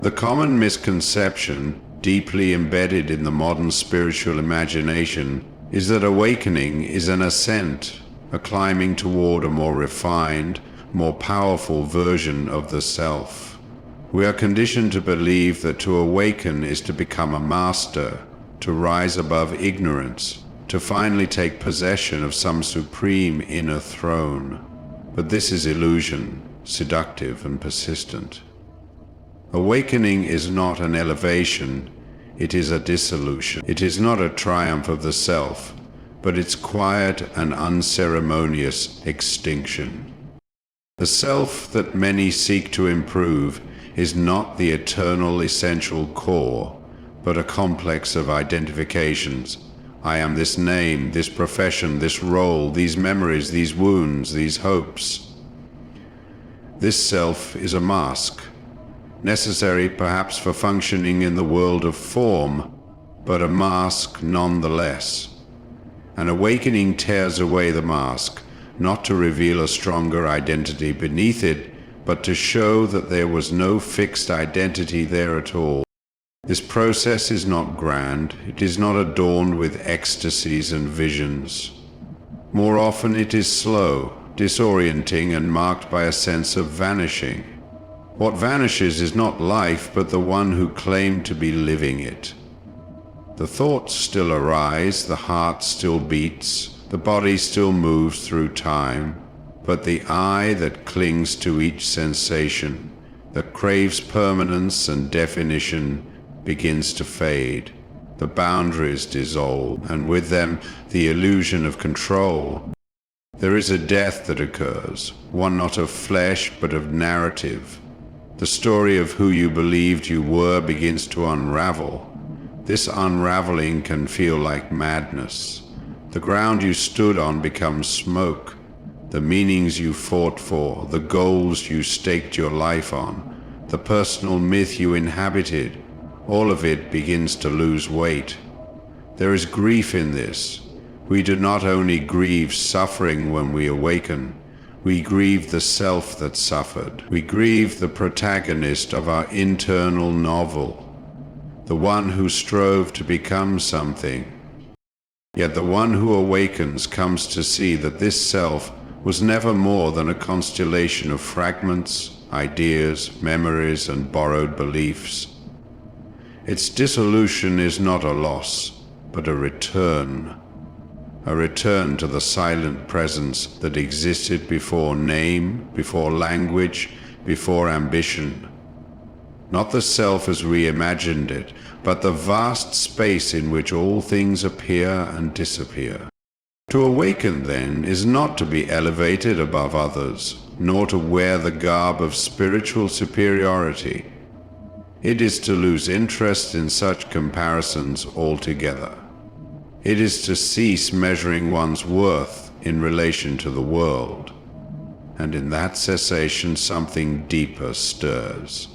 The common misconception, deeply embedded in the modern spiritual imagination, is that awakening is an ascent, a climbing toward a more refined, more powerful version of the self. We are conditioned to believe that to awaken is to become a master, to rise above ignorance, to finally take possession of some supreme inner throne. But this is illusion, seductive and persistent. Awakening is not an elevation, it is a dissolution. It is not a triumph of the self, but its quiet and unceremonious extinction. The self that many seek to improve is not the eternal essential core, but a complex of identifications. I am this name, this profession, this role, these memories, these wounds, these hopes. This self is a mask, necessary perhaps for functioning in the world of form, but a mask nonetheless. An awakening tears away the mask, not to reveal a stronger identity beneath it, but to show that there was no fixed identity there at all. This process is not grand, it is not adorned with ecstasies and visions. More often it is slow, disorienting, and marked by a sense of vanishing. What vanishes is not life, but the one who claimed to be living it. The thoughts still arise, the heart still beats, the body still moves through time, but the I that clings to each sensation, that craves permanence and definition, begins to fade. The boundaries dissolve, and with them the illusion of control. There is a death that occurs, one not of flesh but of narrative. The story of who you believed you were begins to unravel. This unraveling can feel like madness. The ground you stood on becomes smoke. The meanings you fought for, the goals you staked your life on, the personal myth you inhabited, all of it begins to lose weight. There is grief in this. We do not only grieve suffering when we awaken, we grieve the self that suffered. We grieve the protagonist of our internal novel, the one who strove to become something. Yet the one who awakens comes to see that this self was never more than a constellation of fragments, ideas, memories, and borrowed beliefs. Its dissolution is not a loss, but a return to the silent presence that existed before name, before language, before ambition. Not the self as we imagined it, but the vast space in which all things appear and disappear. To awaken, then, is not to be elevated above others, nor to wear the garb of spiritual superiority. It is to lose interest in such comparisons altogether. It is to cease measuring one's worth in relation to the world. And in that cessation something deeper stirs.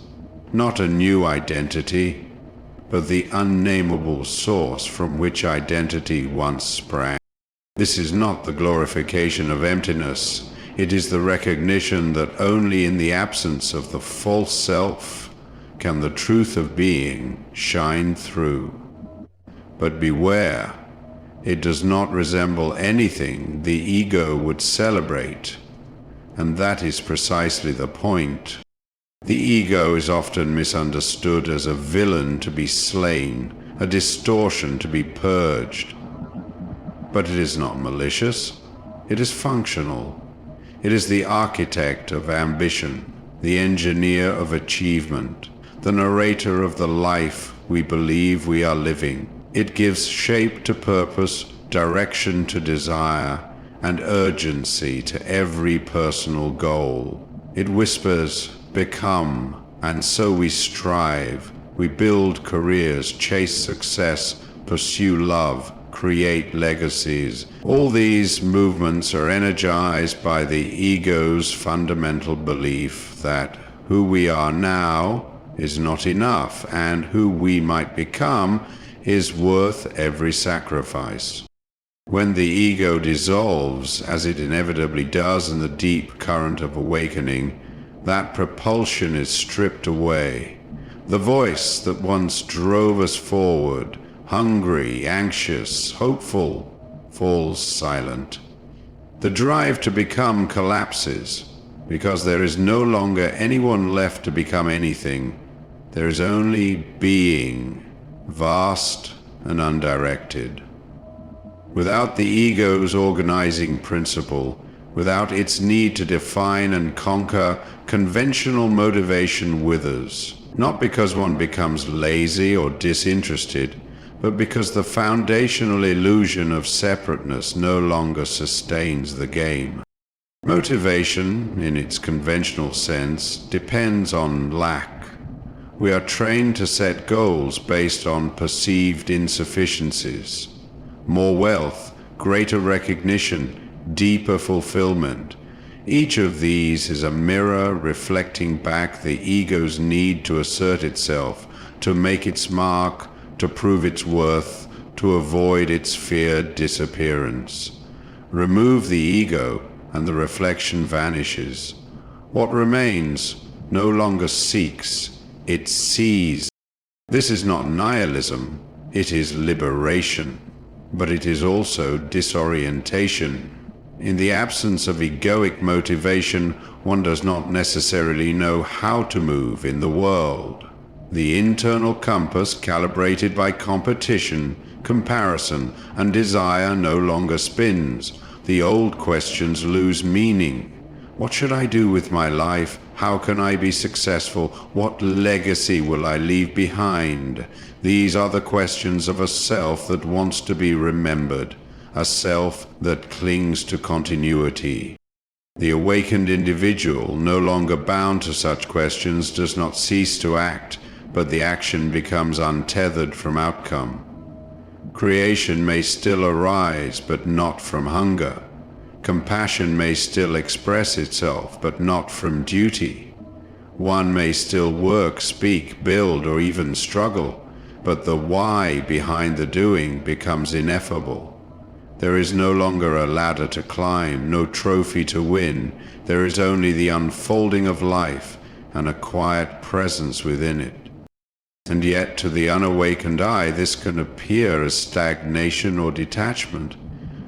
Not a new identity, but the unnameable source from which identity once sprang. This is not the glorification of emptiness. It is the recognition that only in the absence of the false self can the truth of being shine through. But beware, it does not resemble anything the ego would celebrate, and that is precisely the point. The ego is often misunderstood as a villain to be slain, a distortion to be purged. But it is not malicious, it is functional. It is the architect of ambition, the engineer of achievement, the narrator of the life we believe we are living. It gives shape to purpose, direction to desire, and urgency to every personal goal. It whispers, become, and so we strive. We build careers, chase success, pursue love, create legacies. All these movements are energized by the ego's fundamental belief that who we are now is not enough, and who we might become is worth every sacrifice. When the ego dissolves, as it inevitably does in the deep current of awakening, that propulsion is stripped away. The voice that once drove us forward, hungry, anxious, hopeful, falls silent. The drive to become collapses, because there is no longer anyone left to become anything. There is only being, vast and undirected. Without the ego's organizing principle, without its need to define and conquer, conventional motivation withers, not because one becomes lazy or disinterested, but because the foundational illusion of separateness no longer sustains the game. Motivation, in its conventional sense, depends on lack. We are trained to set goals based on perceived insufficiencies. More wealth, greater recognition, deeper fulfillment. Each of these is a mirror reflecting back the ego's need to assert itself, to make its mark, to prove its worth, to avoid its feared disappearance. Remove the ego, and the reflection vanishes. What remains no longer seeks, it sees. This is not nihilism, it is liberation. But it is also disorientation. In the absence of egoic motivation, one does not necessarily know how to move in the world. The internal compass, calibrated by competition, comparison, and desire, no longer spins. The old questions lose meaning. What should I do with my life? How can I be successful? What legacy will I leave behind? These are the questions of a self that wants to be remembered, a self that clings to continuity. The awakened individual, no longer bound to such questions, does not cease to act, but the action becomes untethered from outcome. Creation may still arise, but not from hunger. Compassion may still express itself, but not from duty. One may still work, speak, build, or even struggle, but the why behind the doing becomes ineffable. There is no longer a ladder to climb, no trophy to win. There is only the unfolding of life and a quiet presence within it. And yet, to the unawakened eye, this can appear as stagnation or detachment,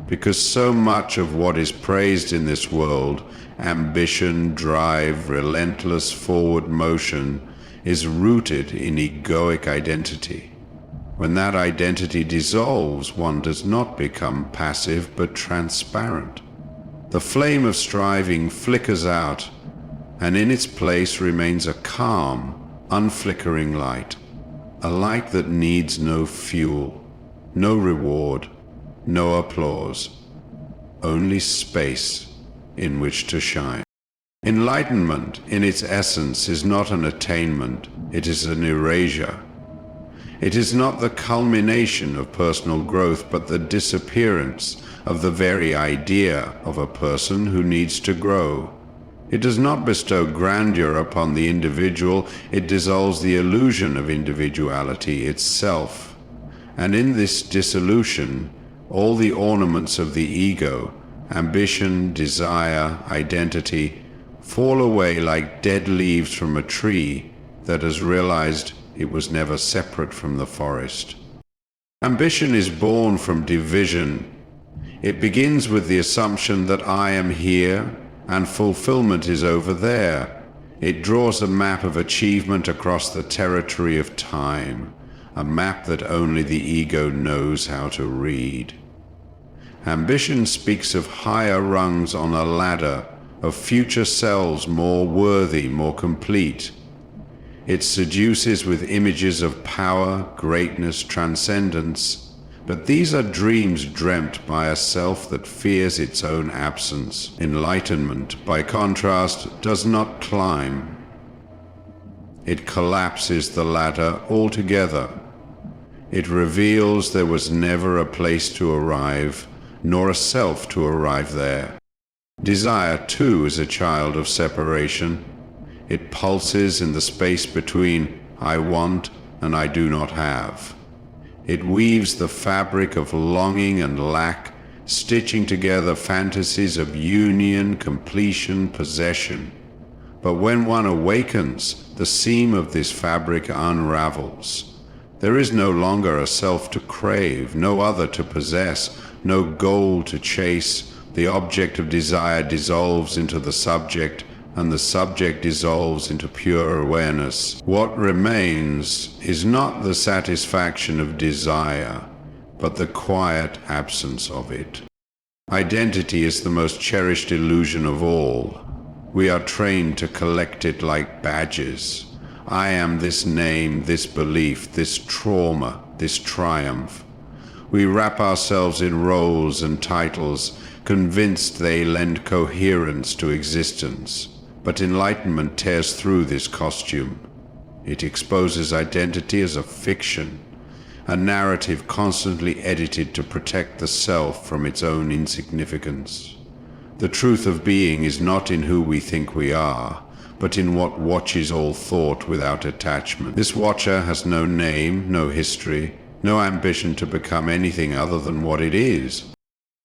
because so much of what is praised in this world, ambition, drive, relentless forward motion, is rooted in egoic identity. When that identity dissolves, one does not become passive but transparent. The flame of striving flickers out, and in its place remains a calm, unflickering light, a light that needs no fuel, no reward, no applause, only space in which to shine. Enlightenment, in its essence, is not an attainment, it is an erasure. It is not the culmination of personal growth, but the disappearance of the very idea of a person who needs to grow. It does not bestow grandeur upon the individual, it dissolves the illusion of individuality itself. And in this dissolution, all the ornaments of the ego, ambition, desire, identity, fall away like dead leaves from a tree that has realized it was never separate from the forest. Ambition is born from division. It begins with the assumption that I am here and fulfillment is over there. It draws a map of achievement across the territory of time, a map that only the ego knows how to read. Ambition speaks of higher rungs on a ladder, of future selves more worthy, more complete. It seduces with images of power, greatness, transcendence, but these are dreams dreamt by a self that fears its own absence. Enlightenment, by contrast, does not climb. It collapses the ladder altogether. It reveals there was never a place to arrive, nor a self to arrive there. Desire, too, is a child of separation. It pulses in the space between I want and I do not have. It weaves the fabric of longing and lack, stitching together fantasies of union, completion, possession. But when one awakens, the seam of this fabric unravels. There is no longer a self to crave, no other to possess, no goal to chase. The object of desire dissolves into the subject, and the subject dissolves into pure awareness. What remains is not the satisfaction of desire, but the quiet absence of it. Identity is the most cherished illusion of all. We are trained to collect it like badges. I am this name, this belief, this trauma, this triumph. We wrap ourselves in roles and titles, convinced they lend coherence to existence. But enlightenment tears through this costume. It exposes identity as a fiction, a narrative constantly edited to protect the self from its own insignificance. The truth of being is not in who we think we are, but in what watches all thought without attachment. This watcher has no name, no history, no ambition to become anything other than what it is.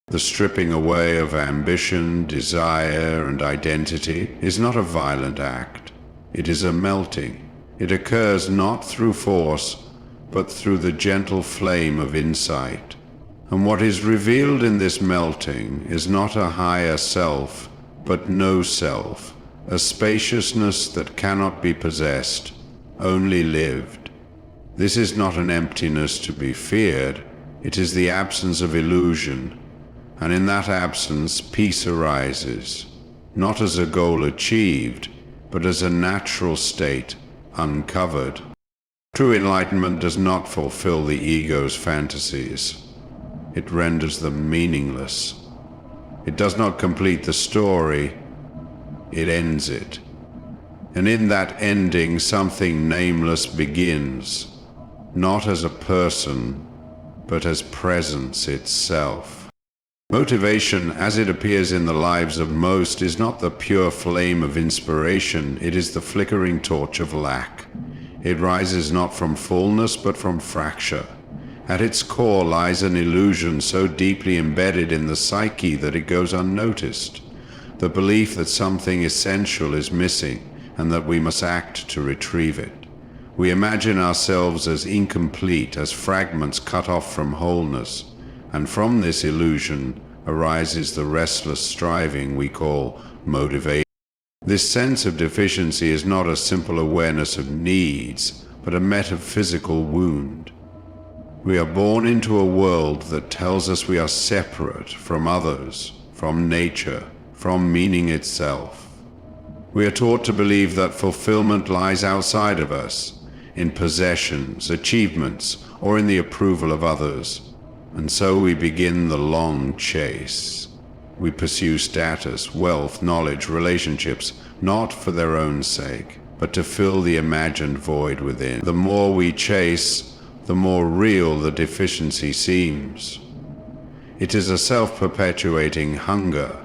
The stripping away of ambition, desire, and identity is not a violent act. It is a melting. It occurs not through force, but through the gentle flame of insight. And what is revealed in this melting is not a higher self, but no self, a spaciousness that cannot be possessed, only lived. This is not an emptiness to be feared, it is the absence of illusion. And in that absence, peace arises, not as a goal achieved, but as a natural state, uncovered. True enlightenment does not fulfill the ego's fantasies. It renders them meaningless. It does not complete the story, it ends it. And in that ending, something nameless begins, not as a person, but as presence itself. Motivation, as it appears in the lives of most, is not the pure flame of inspiration, it is the flickering torch of lack. It rises not from fullness, but from fracture. At its core lies an illusion so deeply embedded in the psyche that it goes unnoticed. The belief that something essential is missing, and that we must act to retrieve it. We imagine ourselves as incomplete, as fragments cut off from wholeness. And from this illusion arises the restless striving we call motivation. This sense of deficiency is not a simple awareness of needs, but a metaphysical wound. We are born into a world that tells us we are separate from others, from nature, from meaning itself. We are taught to believe that fulfillment lies outside of us, in possessions, achievements, or in the approval of others. And so we begin the long chase. We pursue status, wealth, knowledge, relationships, not for their own sake, but to fill the imagined void within. The more we chase, the more real the deficiency seems. It is a self-perpetuating hunger.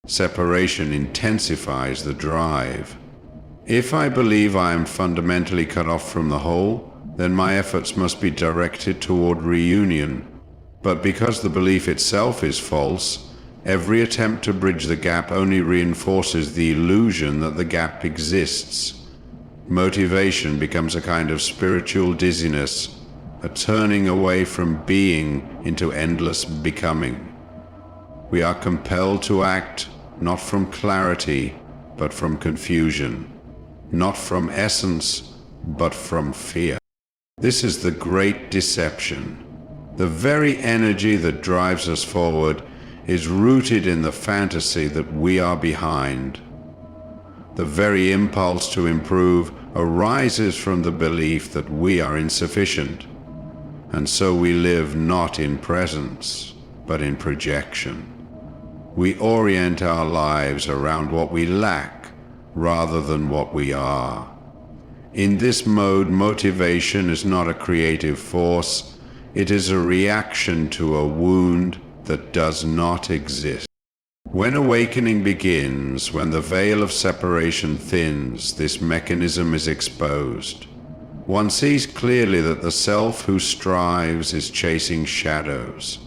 Separation intensifies the drive. If I believe I am fundamentally cut off from the whole, then my efforts must be directed toward reunion. But because the belief itself is false, every attempt to bridge the gap only reinforces the illusion that the gap exists. Motivation becomes a kind of spiritual dizziness, a turning away from being into endless becoming. We are compelled to act not from clarity, but from confusion, not from essence, but from fear. This is the great deception. The very energy that drives us forward is rooted in the fantasy that we are behind. The very impulse to improve arises from the belief that we are insufficient. And so we live not in presence, but in projection. We orient our lives around what we lack rather than what we are. In this mode, motivation is not a creative force. It is a reaction to a wound that does not exist. When awakening begins, when the veil of separation thins, this mechanism is exposed. One sees clearly that the self who strives is chasing shadows.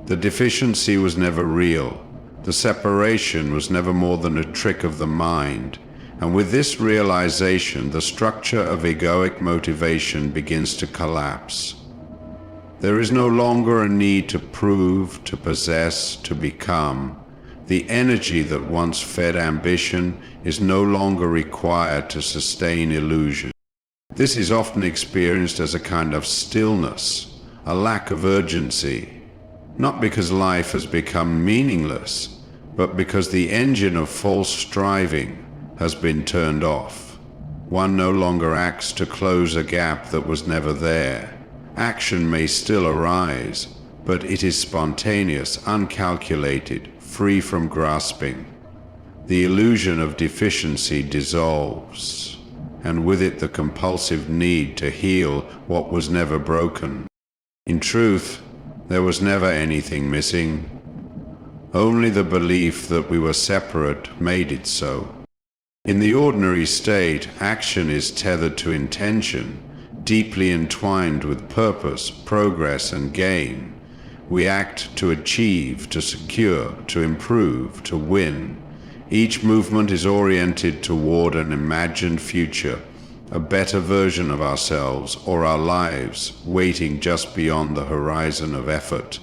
The deficiency was never real. The separation was never more than a trick of the mind, And with this realization, the structure of egoic motivation begins to collapse. There is no longer a need to prove, to possess, to become. The energy that once fed ambition is no longer required to sustain illusion. This is often experienced as a kind of stillness, a lack of urgency, not because life has become meaningless, but because the engine of false striving has been turned off. One no longer acts to close a gap that was never there. Action may still arise, but it is spontaneous, uncalculated, free from grasping. The illusion of deficiency dissolves, and with it the compulsive need to heal what was never broken. In truth, there was never anything missing. Only the belief that we were separate made it so. In the ordinary state, action is tethered to intention, deeply entwined with purpose, progress, and gain. We act to achieve, to secure, to improve, to win. Each movement is oriented toward an imagined future, a better version of ourselves or our lives, waiting just beyond the horizon of effort.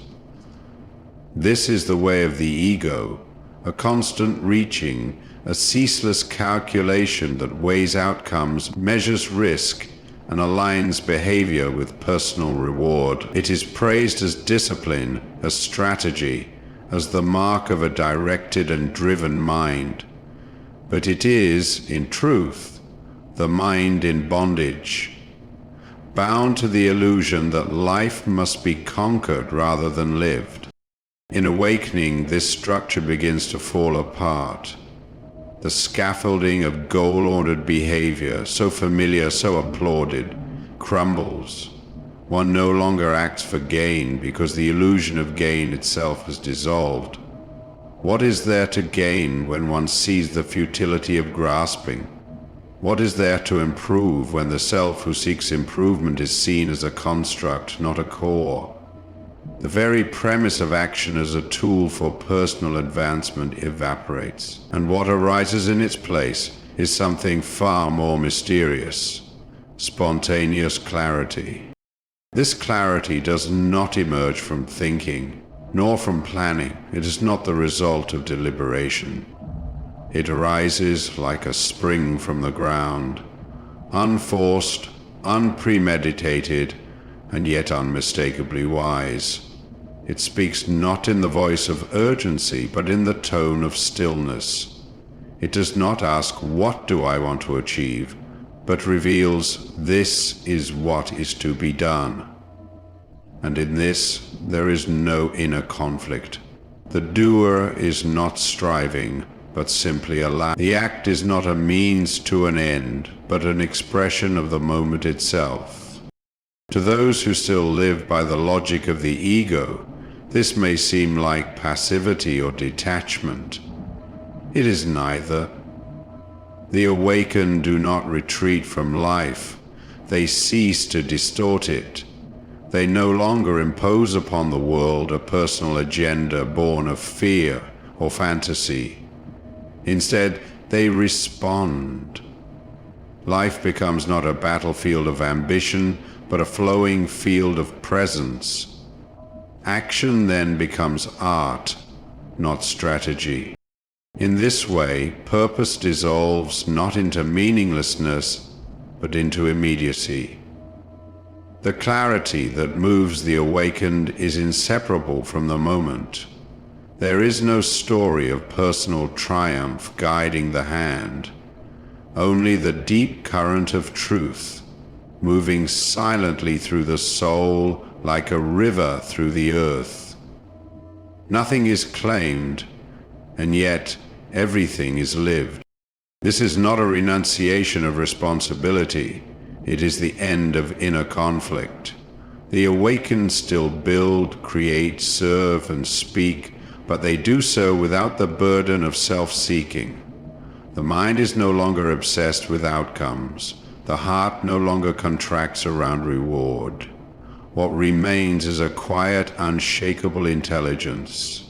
This is the way of the ego, a constant reaching, a ceaseless calculation that weighs outcomes, measures risk, and aligns behavior with personal reward. It is praised as discipline, as strategy, as the mark of a directed and driven mind. But it is, in truth, the mind in bondage, bound to the illusion that life must be conquered rather than lived. In awakening, this structure begins to fall apart. The scaffolding of goal-ordered behavior, so familiar, so applauded, crumbles. One no longer acts for gain because the illusion of gain itself has dissolved. What is there to gain when one sees the futility of grasping? What is there to improve when the self who seeks improvement is seen as a construct, not a core? The very premise of action as a tool for personal advancement evaporates, and what arises in its place is something far more mysterious: spontaneous clarity. This clarity does not emerge from thinking, nor from planning. It is not the result of deliberation. It arises like a spring from the ground, unforced, unpremeditated, and yet unmistakably wise. It speaks not in the voice of urgency, but in the tone of stillness. It does not ask, "What do I want to achieve?" but reveals, "This is what is to be done." And in this, there is no inner conflict. The doer is not striving, but simply allowed. The act is not a means to an end, but an expression of the moment itself. To those who still live by the logic of the ego, this may seem like passivity or detachment. It is neither. The awakened do not retreat from life. They cease to distort it. They no longer impose upon the world a personal agenda born of fear or fantasy. Instead, they respond. Life becomes not a battlefield of ambition, but a flowing field of presence. Action then becomes art, not strategy. In this way, purpose dissolves not into meaninglessness, but into immediacy. The clarity that moves the awakened is inseparable from the moment. There is no story of personal triumph guiding the hand, only the deep current of truth, moving silently through the soul like a river through the earth. Nothing is claimed, and yet everything is lived. This is not a renunciation of responsibility. It is the end of inner conflict. The awakened still build, create, serve, and speak, but they do so without the burden of self-seeking. The mind is no longer obsessed with outcomes. The heart no longer contracts around reward. What remains is a quiet, unshakable intelligence,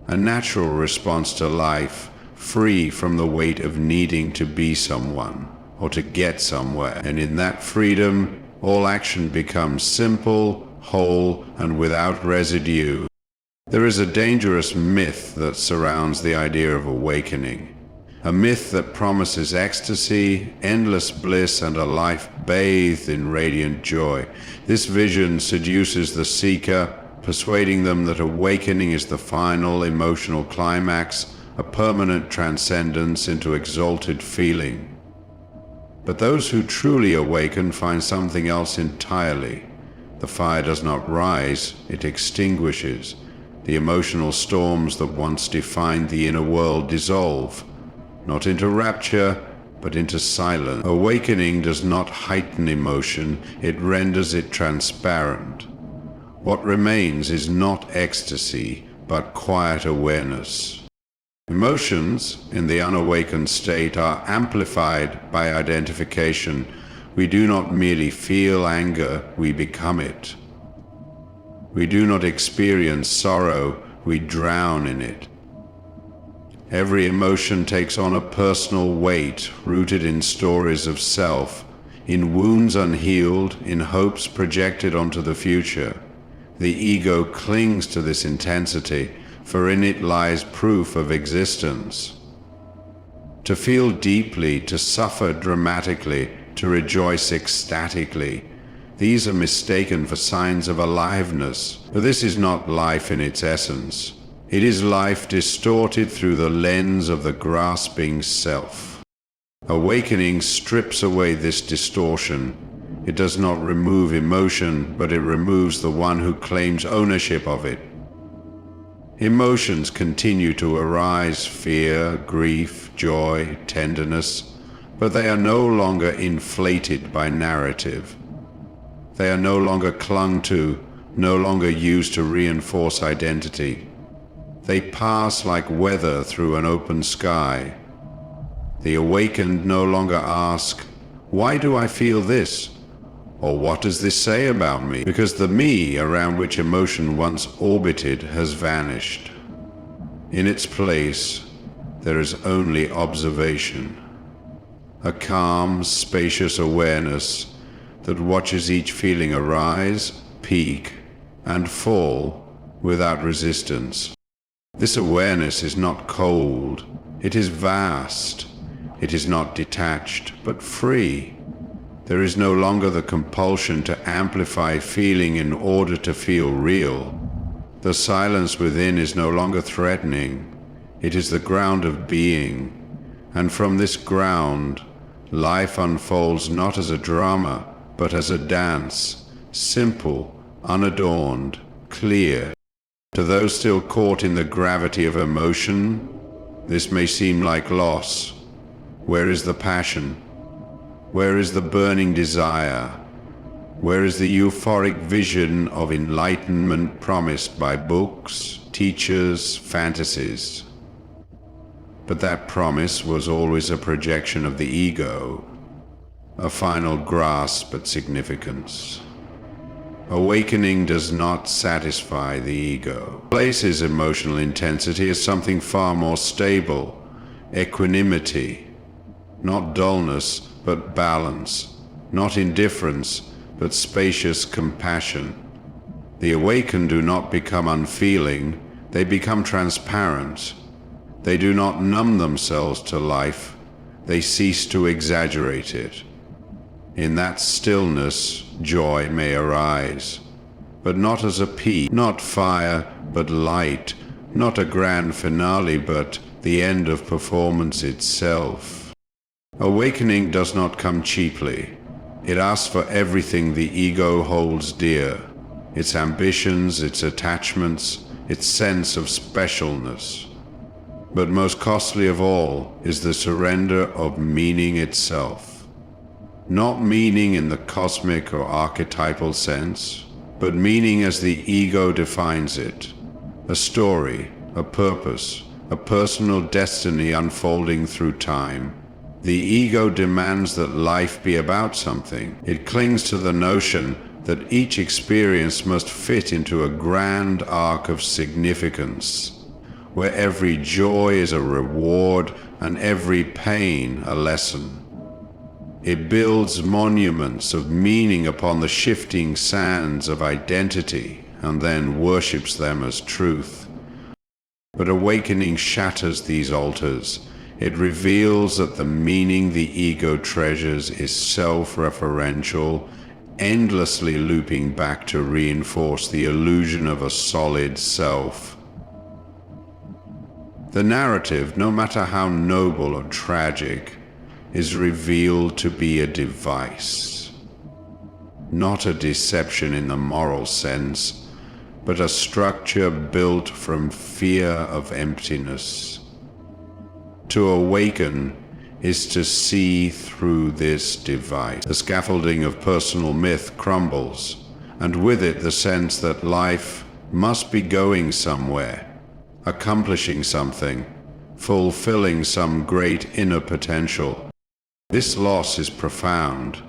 a natural response to life, free from the weight of needing to be someone or to get somewhere. And in that freedom, all action becomes simple, whole, and without residue. There is a dangerous myth that surrounds the idea of awakening. A myth that promises ecstasy, endless bliss, and a life bathed in radiant joy. This vision seduces the seeker, persuading them that awakening is the final emotional climax, a permanent transcendence into exalted feeling. But those who truly awaken find something else entirely. The fire does not rise, it extinguishes. The emotional storms that once defined the inner world dissolve, not into rapture, but into silence. Awakening does not heighten emotion, it renders it transparent. What remains is not ecstasy, but quiet awareness. Emotions, in the unawakened state, are amplified by identification. We do not merely feel anger, we become it. We do not experience sorrow, we drown in it. Every emotion takes on a personal weight, rooted in stories of self, in wounds unhealed, in hopes projected onto the future. The ego clings to this intensity, for in it lies proof of existence. To feel deeply, to suffer dramatically, to rejoice ecstatically, these are mistaken for signs of aliveness. But this is not life in its essence. It is life distorted through the lens of the grasping self. Awakening strips away this distortion. It does not remove emotion, but it removes the one who claims ownership of it. Emotions continue to arise: fear, grief, joy, tenderness, but they are no longer inflated by narrative. They are no longer clung to, no longer used to reinforce identity. They pass like weather through an open sky. The awakened no longer ask, "Why do I feel this?" or "What does this say about me?" Because the me around which emotion once orbited has vanished. In its place, there is only observation, a calm, spacious awareness that watches each feeling arise, peak, and fall without resistance. This awareness is not cold, it is vast. It is not detached, but free. There is no longer the compulsion to amplify feeling in order to feel real. The silence within is no longer threatening. It is the ground of being. And from this ground, life unfolds not as a drama, but as a dance, simple, unadorned, clear. To those still caught in the gravity of emotion, this may seem like loss. Where is the passion? Where is the burning desire? Where is the euphoric vision of enlightenment promised by books, teachers, fantasies? But that promise was always a projection of the ego, a final grasp at significance. Awakening does not satisfy the ego. It places emotional intensity as something far more stable, equanimity, not dullness, but balance, not indifference, but spacious compassion. The awakened do not become unfeeling, they become transparent. They do not numb themselves to life, they cease to exaggerate it. In that stillness, joy may arise, but not as a peak, not fire, but light, not a grand finale, but the end of performance itself. Awakening does not come cheaply. It asks for everything the ego holds dear, its ambitions, its attachments, its sense of specialness. But most costly of all is the surrender of meaning itself. Not meaning in the cosmic or archetypal sense, but meaning as the ego defines it. A story, a purpose, a personal destiny unfolding through time. The ego demands that life be about something. It clings to the notion that each experience must fit into a grand arc of significance. where every joy is a reward and every pain a lesson. It builds monuments of meaning upon the shifting sands of identity and then worships them as truth. But awakening shatters these altars. It reveals that the meaning the ego treasures is self-referential, endlessly looping back to reinforce the illusion of a solid self. The narrative, no matter how noble or tragic, is revealed to be a device. Not a deception in the moral sense, but a structure built from fear of emptiness. To awaken is to see through this device. The scaffolding of personal myth crumbles, and with it the sense that life must be going somewhere, accomplishing something, fulfilling some great inner potential. This loss is profound.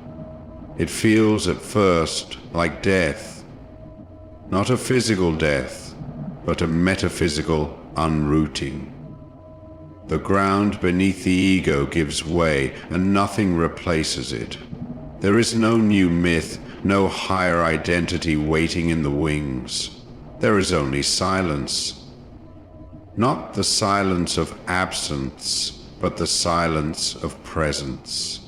It feels at first like death, not a physical death, but a metaphysical unrooting. The ground beneath the ego gives way, and nothing replaces it. There is no new myth, no higher identity waiting in the wings. There is only silence. Not the silence of absence, but the silence of presence.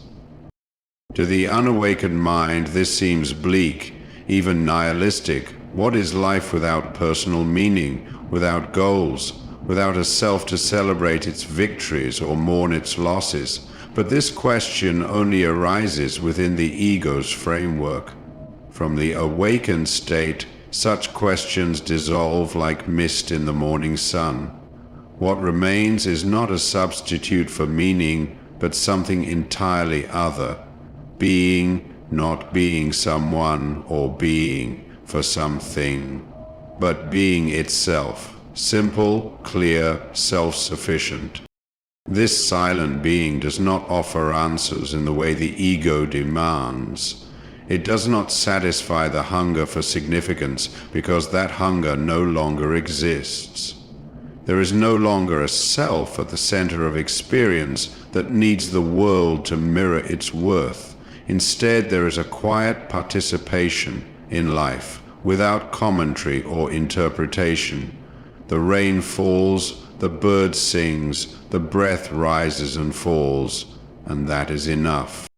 To the unawakened mind, this seems bleak, even nihilistic. What is life without personal meaning, without goals, without a self to celebrate its victories or mourn its losses? But this question only arises within the ego's framework. From the awakened state, such questions dissolve like mist in the morning sun. What remains is not a substitute for meaning, but something entirely other. Being, not being someone or being for something, but being itself. Simple, clear, self-sufficient. This silent being does not offer answers in the way the ego demands. It does not satisfy the hunger for significance, because that hunger no longer exists. There is no longer a self at the center of experience that needs the world to mirror its worth. Instead, there is a quiet participation in life, without commentary or interpretation. The rain falls, the bird sings, the breath rises and falls, and that is enough.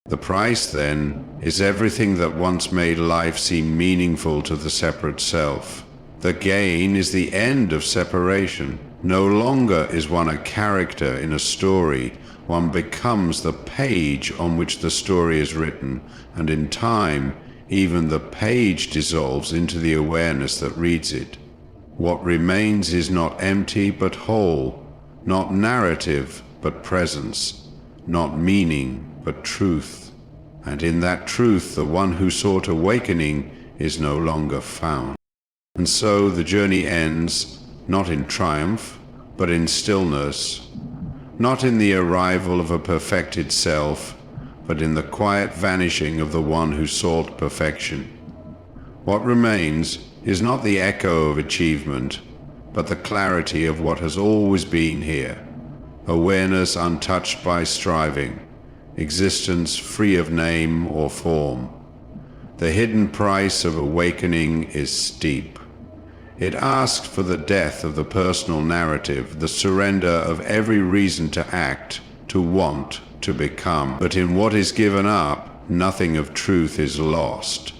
The price, then, is everything that once made life seem meaningful to the separate self. The gain is the end of separation. No longer is one a character in a story. One becomes the page on which the story is written, and in time, even the page dissolves into the awareness that reads it. What remains is not empty but whole, not narrative but presence, not meaning but truth. And in that truth, the one who sought awakening is no longer found. And so the journey ends, not in triumph, but in stillness, not in the arrival of a perfected self, but in the quiet vanishing of the one who sought perfection. What remains is not the echo of achievement, but the clarity of what has always been here, awareness untouched by striving, existence free of name or form. The hidden price of awakening is steep. It asks for the death of the personal narrative, the surrender of every reason to act, to want, to become. But in what is given up, nothing of truth is lost.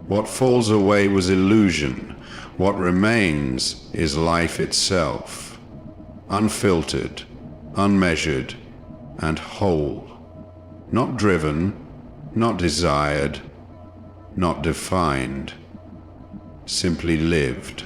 What falls away was illusion. What remains is life itself, unfiltered, unmeasured, and whole. Not driven, not desired, not defined, simply lived.